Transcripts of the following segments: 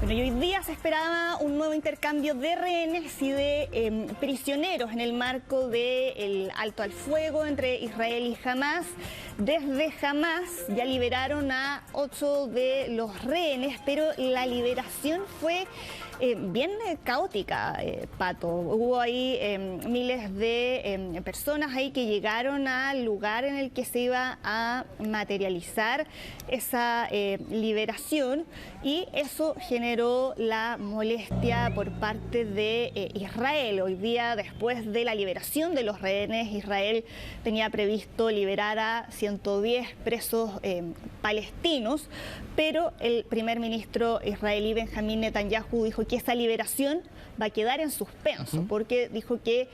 Bueno, y hoy día se esperaba un nuevo intercambio de rehenes y de prisioneros en el marco del alto al fuego entre Israel y Hamás. Desde Hamás ya liberaron a 8 de los rehenes, pero la liberación fue bien caótica, Pato. Hubo ahí miles de personas ahí que llegaron al lugar en el que se iba a materializar esa liberación, y eso generó la molestia por parte de Israel. Hoy día, después de la liberación de los rehenes, Israel tenía previsto liberar a 110 presos palestinos, pero el primer ministro israelí Benjamín Netanyahu dijo que esa liberación va a quedar en suspenso, porque dijo que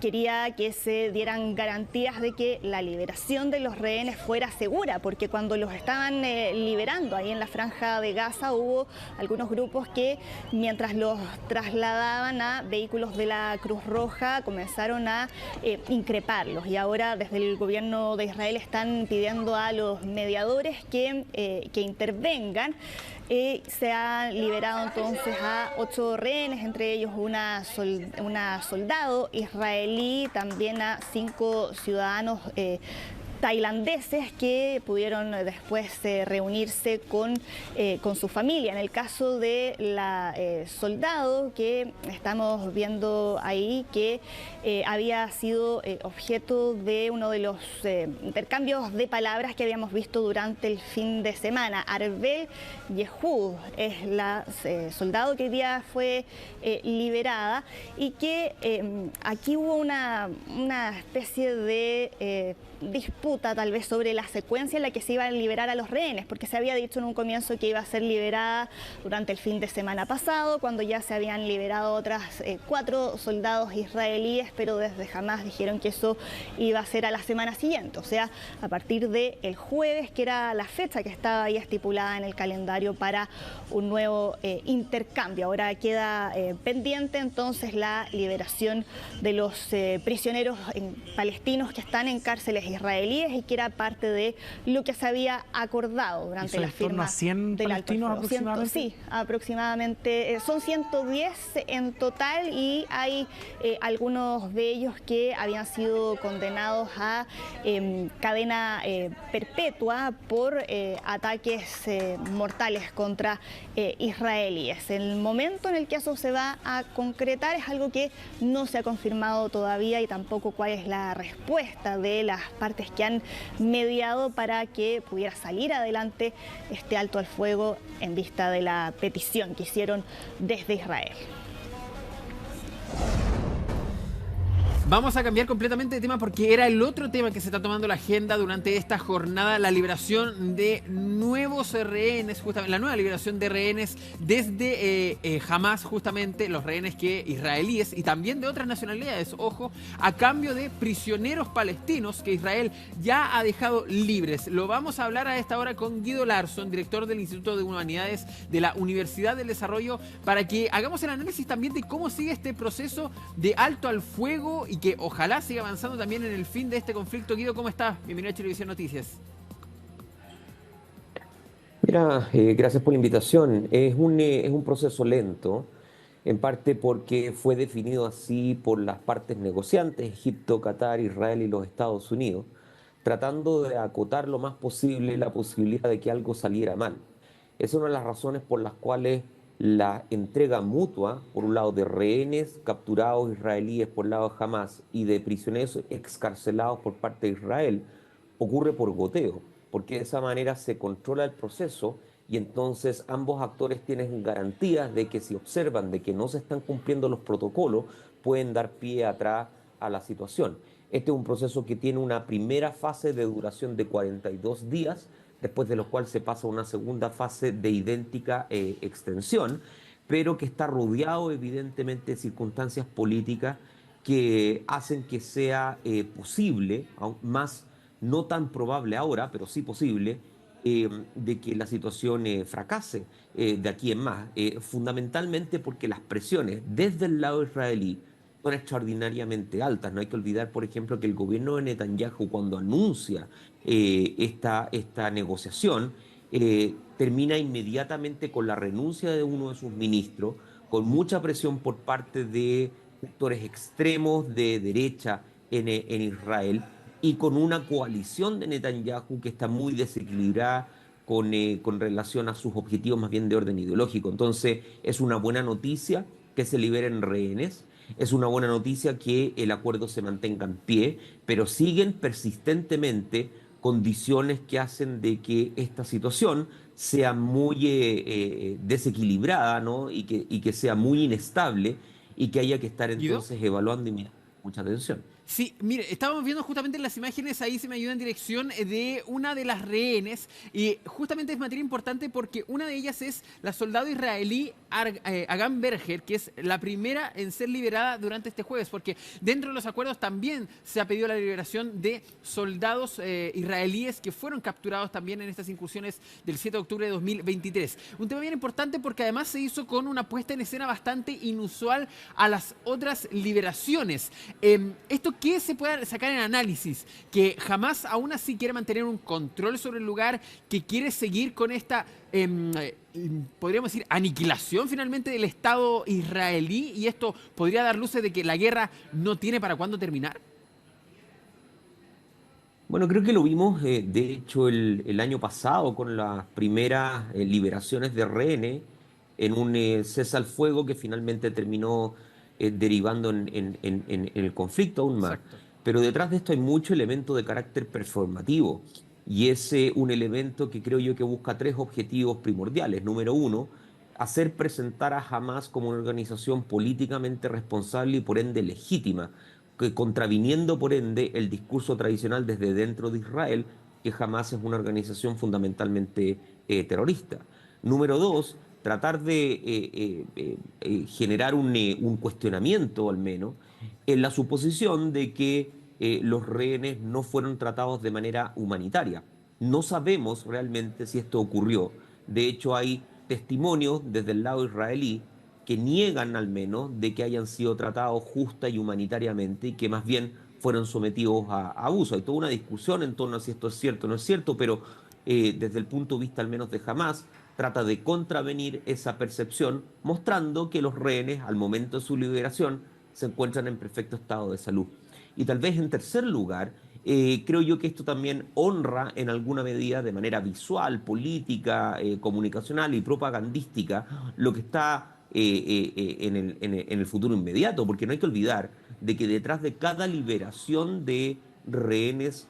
quería que se dieran garantías de que la liberación de los rehenes fuera segura, porque cuando los estaban liberando ahí en la franja de Gaza hubo algunos grupos que, mientras los trasladaban a vehículos de la Cruz Roja, comenzaron a increparlos, y ahora desde el gobierno de Israel están pidiendo a los mediadores que intervengan. Se han liberado entonces a 8 rehenes, entre ellos una soldado israelí, también a 5 ciudadanos tailandeses que pudieron después reunirse con su familia. En el caso de la soldado que estamos viendo ahí, que había sido objeto de uno de los intercambios de palabras que habíamos visto durante el fin de semana. Arbel Yehud es la soldado que hoy día fue liberada, y que aquí hubo una especie de disputa tal vez sobre la secuencia en la que se iban a liberar a los rehenes, porque se había dicho en un comienzo que iba a ser liberada durante el fin de semana pasado, cuando ya se habían liberado otras 4 soldados israelíes, pero desde Hamás dijeron que eso iba a ser a la semana siguiente, o sea, a partir del jueves, que era la fecha que estaba ahí estipulada en el calendario para un nuevo intercambio. Ahora queda pendiente entonces la liberación de los prisioneros palestinos que están en cárceles israelíes, y que era parte de lo que se había acordado durante la firma a 100 del alto al palestinos fuego. aproximadamente. Sí, aproximadamente son 110 en total, y hay algunos de ellos que habían sido condenados a cadena perpetua por ataques mortales contra israelíes. El momento en el que eso se va a concretar es algo que no se ha confirmado todavía, y tampoco cuál es la respuesta de las partes que han mediado para que pudiera salir adelante este alto al fuego en vista de la petición que hicieron desde Israel. Vamos a cambiar completamente de tema, porque era el otro tema que se está tomando la agenda durante esta jornada: la liberación de nuevos rehenes, justamente la nueva liberación de rehenes desde Hamás, justamente los rehenes que israelíes y también de otras nacionalidades, ojo, a cambio de prisioneros palestinos que Israel ya ha dejado libres. Lo vamos a hablar a esta hora con Guido Larsson, director del Instituto de Humanidades de la Universidad del Desarrollo, para que hagamos el análisis también de cómo sigue este proceso de alto al fuego y que ojalá siga avanzando también en el fin de este conflicto. Guido, ¿cómo estás? Bienvenido a Chilevisión Noticias. Mira, gracias por la invitación. Es un proceso lento, en parte porque fue definido así por las partes negociantes, Egipto, Qatar, Israel y los Estados Unidos, tratando de acotar lo más posible la posibilidad de que algo saliera mal. Es una de las razones por las cuales la entrega mutua, por un lado, de rehenes capturados israelíes por el lado de Hamás y de prisioneros excarcelados por parte de Israel, ocurre por goteo, porque de esa manera se controla el proceso, y entonces ambos actores tienen garantías de que, si observan de que no se están cumpliendo los protocolos, pueden dar pie atrás a la situación. Este es un proceso que tiene una primera fase de duración de 42 días, después de lo cual se pasa a una segunda fase de idéntica extensión, pero que está rodeado evidentemente de circunstancias políticas que hacen que sea posible, aún más no tan probable ahora, pero sí posible, de que la situación fracase de aquí en más, fundamentalmente porque las presiones desde el lado israelí son extraordinariamente altas. No hay que olvidar, por ejemplo, que el gobierno de Netanyahu, cuando anuncia esta negociación, termina inmediatamente con la renuncia de uno de sus ministros, con mucha presión por parte de sectores extremos de derecha en Israel y con una coalición de Netanyahu que está muy desequilibrada con relación a sus objetivos más bien de orden ideológico. Entonces, es una buena noticia que se liberen rehenes, es una buena noticia que el acuerdo se mantenga en pie, pero siguen persistentemente condiciones que hacen de que esta situación sea muy desequilibrada, ¿no? Y que sea muy inestable y que haya que estar ¿Guido? entonces evaluando y mirando con mucha atención. Sí, mire, estábamos viendo justamente en las imágenes, ahí se me ayuda en dirección de una de las rehenes y justamente es materia importante porque una de ellas es la soldado israelí Agam Berger, que es la primera en ser liberada durante este jueves, porque dentro de los acuerdos también se ha pedido la liberación de soldados israelíes que fueron capturados también en estas incursiones del 7 de octubre de 2023. Un tema bien importante porque además se hizo con una puesta en escena bastante inusual a las otras liberaciones. ¿Esto qué se puede sacar en análisis? Que Hamás aún así quiere mantener un control sobre el lugar, que quiere seguir con esta, podríamos decir, aniquilación finalmente del Estado israelí, y esto podría dar luces de que la guerra no tiene para cuándo terminar. Bueno, creo que lo vimos, de hecho, el año pasado con las primeras liberaciones de rehenes en un cese al fuego que finalmente terminó derivando en el conflicto aún más. Exacto. Pero detrás de esto hay mucho elemento de carácter performativo y es un elemento que creo yo que busca tres objetivos primordiales. Número uno, hacer presentar a Hamas como una organización políticamente responsable y por ende legítima, que contraviniendo por ende el discurso tradicional desde dentro de Israel, que Hamas es una organización fundamentalmente terrorista. Número dos, tratar de generar un cuestionamiento al menos en la suposición de que los rehenes no fueron tratados de manera humanitaria. No sabemos realmente si esto ocurrió. De hecho, hay testimonios desde el lado israelí que niegan al menos de que hayan sido tratados justa y humanitariamente y que más bien fueron sometidos a abuso. Hay toda una discusión en torno a si esto es cierto o no es cierto, pero desde el punto de vista al menos de Hamás, trata de contravenir esa percepción, mostrando que los rehenes, al momento de su liberación, se encuentran en perfecto estado de salud. Y tal vez en tercer lugar, creo yo que esto también honra en alguna medida de manera visual, política, comunicacional y propagandística lo que está en el futuro inmediato, porque no hay que olvidar de que detrás de cada liberación de rehenes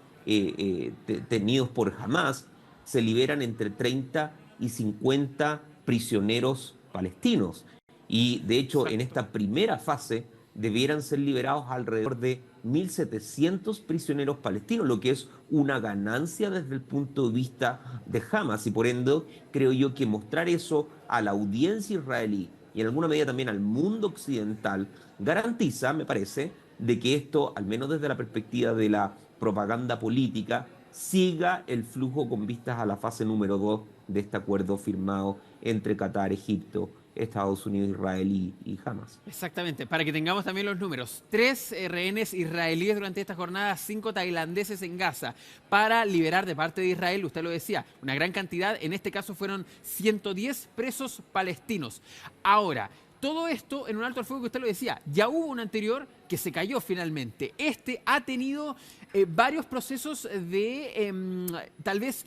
tenidos por Hamas, se liberan entre 30 y 50 prisioneros palestinos. Y de hecho, en Exacto. esta primera fase debieran ser liberados alrededor de 1.700 prisioneros palestinos, lo que es una ganancia desde el punto de vista de Hamas. Y por ende, creo yo que mostrar eso a la audiencia israelí y en alguna medida también al mundo occidental garantiza, me parece, de que esto, al menos desde la perspectiva de la propaganda política, siga el flujo con vistas a la fase número 2 de este acuerdo firmado entre Qatar, Egipto, Estados Unidos, Israel y Hamas. Exactamente, para que tengamos también los números. 3 rehenes israelíes durante esta jornada, 5 tailandeses en Gaza, para liberar de parte de Israel, usted lo decía, una gran cantidad, en este caso fueron 110 presos palestinos. Ahora, todo esto en un alto al fuego que usted lo decía, ya hubo un anterior que se cayó finalmente. Este ha tenido varios procesos de tal vez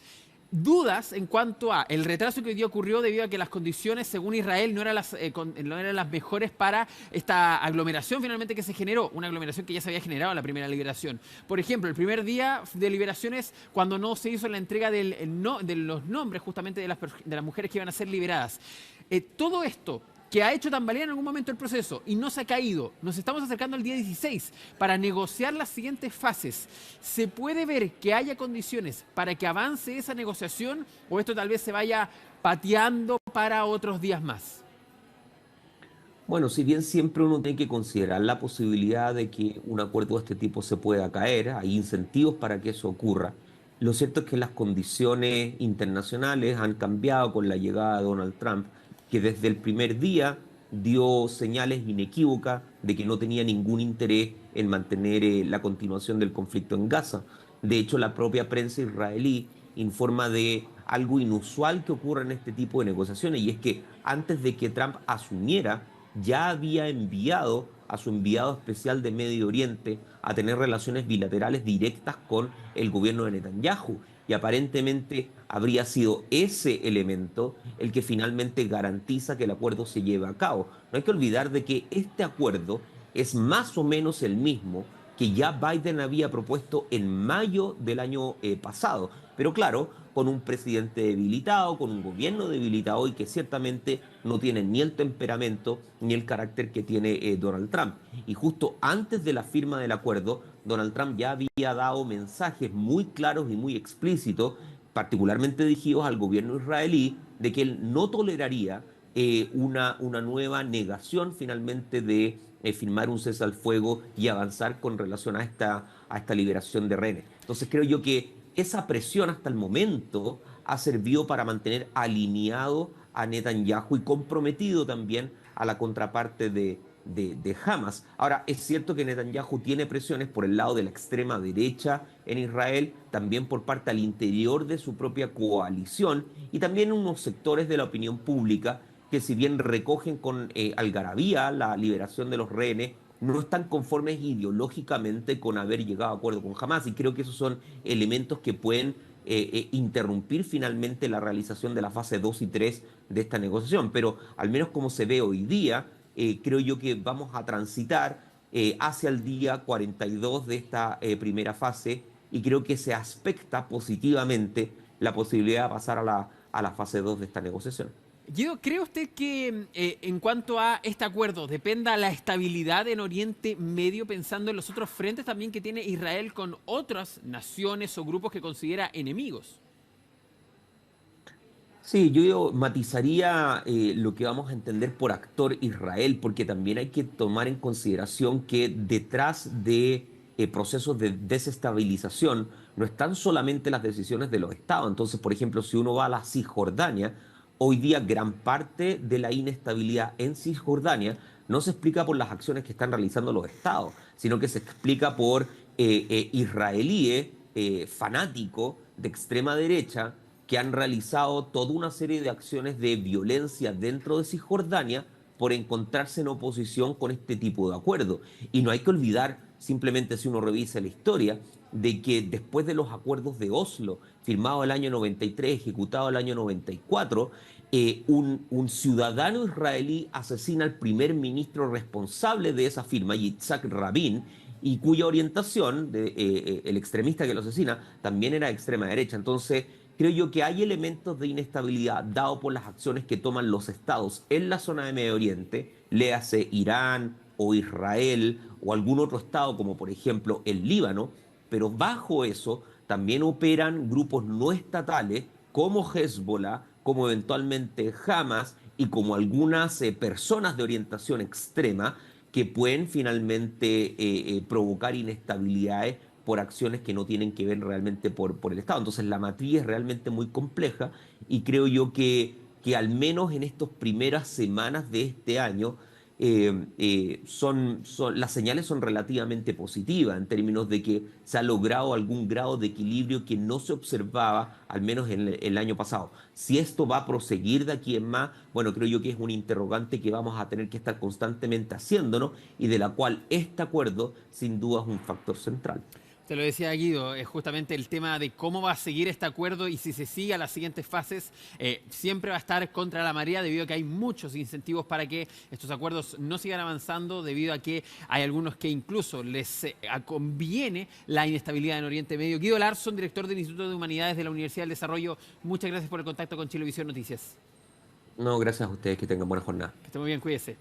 dudas en cuanto a el retraso que hoy día ocurrió debido a que las condiciones, según Israel, no eran las mejores para esta aglomeración finalmente que se generó, una aglomeración que ya se había generado en la primera liberación. Por ejemplo, el primer día de liberaciones, cuando no se hizo la entrega de los nombres justamente de las mujeres que iban a ser liberadas. Todo esto que ha hecho tambalear en algún momento el proceso y no se ha caído. Nos estamos acercando al día 16 para negociar las siguientes fases. ¿Se puede ver que haya condiciones para que avance esa negociación o esto tal vez se vaya pateando para otros días más? Bueno, si bien siempre uno tiene que considerar la posibilidad de que un acuerdo de este tipo se pueda caer, hay incentivos para que eso ocurra. Lo cierto es que las condiciones internacionales han cambiado con la llegada de Donald Trump, que desde el primer día dio señales inequívocas de que no tenía ningún interés en mantener la continuación del conflicto en Gaza. De hecho, la propia prensa israelí informa de algo inusual que ocurre en este tipo de negociaciones, y es que antes de que Trump asumiera, ya había enviado a su enviado especial de Medio Oriente a tener relaciones bilaterales directas con el gobierno de Netanyahu. Y aparentemente habría sido ese elemento el que finalmente garantiza que el acuerdo se lleve a cabo. No hay que olvidar de que este acuerdo es más o menos el mismo que ya Biden había propuesto en mayo del año pasado. Pero claro, con un presidente debilitado, con un gobierno debilitado y que ciertamente no tiene ni el temperamento ni el carácter que tiene Donald Trump. Y justo antes de la firma del acuerdo, Donald Trump ya había dado mensajes muy claros y muy explícitos, particularmente dirigidos al gobierno israelí, de que él no toleraría una nueva negación finalmente de firmar un cese al fuego y avanzar con relación a esta liberación de rehenes. Entonces creo yo que esa presión hasta el momento ha servido para mantener alineado a Netanyahu y comprometido también a la contraparte de Hamas. Ahora, es cierto que Netanyahu tiene presiones por el lado de la extrema derecha en Israel, también por parte al interior de su propia coalición y también unos sectores de la opinión pública que, si bien recogen con algarabía la liberación de los rehenes, no están conformes ideológicamente con haber llegado a acuerdo con Hamas, y creo que esos son elementos que pueden interrumpir finalmente la realización de la fase 2 y 3 de esta negociación. Pero al menos como se ve hoy día, creo yo que vamos a transitar hacia el día 42 de esta primera fase, y creo que se aspecta positivamente la posibilidad de pasar a la fase 2 de esta negociación. Guido, ¿cree usted que en cuanto a este acuerdo dependa la estabilidad en Oriente Medio, pensando en los otros frentes también que tiene Israel con otras naciones o grupos que considera enemigos? Sí, yo matizaría lo que vamos a entender por actor Israel, porque también hay que tomar en consideración que detrás de procesos de desestabilización no están solamente las decisiones de los estados. Entonces, por ejemplo, si uno va a la Cisjordania, hoy día gran parte de la inestabilidad en Cisjordania no se explica por las acciones que están realizando los estados, sino que se explica por israelíes fanáticos de extrema derecha que han realizado toda una serie de acciones de violencia dentro de Cisjordania por encontrarse en oposición con este tipo de acuerdo. Y no hay que olvidar, simplemente si uno revisa la historia, de que después de los acuerdos de Oslo, firmado el año 93, ejecutado el año 94, un ciudadano israelí asesina al primer ministro responsable de esa firma, Yitzhak Rabin, y cuya orientación, el extremista que lo asesina, también era de extrema derecha. Entonces, creo yo que hay elementos de inestabilidad dado por las acciones que toman los estados en la zona de Medio Oriente, léase Irán o Israel o algún otro estado como por ejemplo el Líbano, pero bajo eso también operan grupos no estatales como Hezbollah, como eventualmente Hamas y como algunas personas de orientación extrema que pueden finalmente provocar inestabilidades por acciones que no tienen que ver realmente por el Estado. Entonces la matriz es realmente muy compleja, y creo yo que al menos en estas primeras semanas de este año las señales son relativamente positivas en términos de que se ha logrado algún grado de equilibrio que no se observaba al menos en el año pasado. Si esto va a proseguir de aquí en más, bueno, creo yo que es un interrogante que vamos a tener que estar constantemente haciéndonos, y de la cual este acuerdo sin duda es un factor central. Te lo decía Guido, es justamente el tema de cómo va a seguir este acuerdo, y si se sigue a las siguientes fases, siempre va a estar contra la marea, debido a que hay muchos incentivos para que estos acuerdos no sigan avanzando, debido a que hay algunos que incluso les conviene la inestabilidad en Oriente Medio. Guido Larsson, director del Instituto de Humanidades de la Universidad del Desarrollo, muchas gracias por el contacto con Chilevisión Noticias. No, gracias a ustedes, que tengan buena jornada. Que esté muy bien, cuídese.